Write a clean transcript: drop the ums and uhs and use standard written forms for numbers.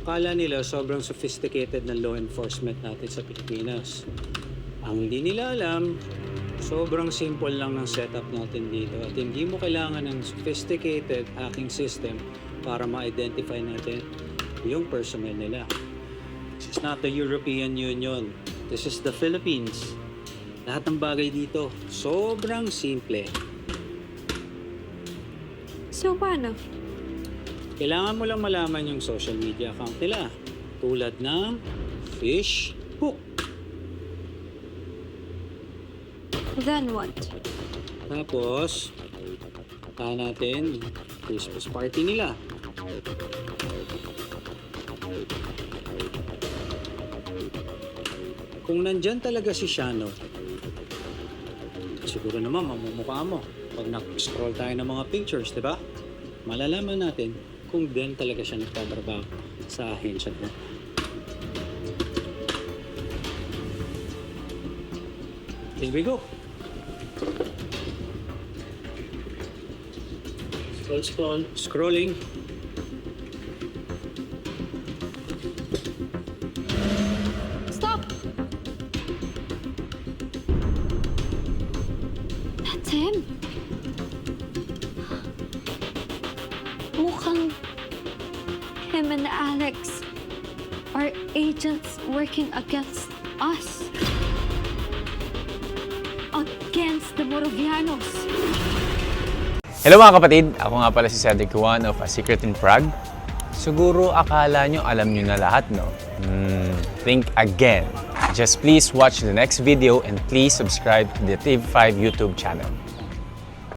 Kala nila sobrang sophisticated ng law enforcement natin sa Pilipinas. Ang hindi nila alam, sobrang simple lang ng setup natin dito at hindi mo kailangan ng sophisticated hacking system para ma-identify natin yung personnel nila. This is not the European Union. This is the Philippines. Lahat ng bagay dito, sobrang simple. So, paano? Kailangan mo lang malaman yung social media account nila. Tulad ng Facebook. Then what? Tapos, tahan natin Christmas party nila. Kung nandyan talaga si Shano, siguro naman mamumukha mo. Pag na-scroll tayo ng mga pictures, di ba? Malalaman natin kung din talaga siya nagtatrabaho sa ahensya mo. Here we go. Scroll. Scrolling. Stop! That's him. Mukhang him and Alex are agents working against us. Against the Moravianos. Hello mga kapatid, ako nga pala si Cedric Juan of A Secret in Prague. Siguro akala nyo alam nyo na lahat, no? Think again. Just please watch the next video and please subscribe to the TV5 YouTube channel.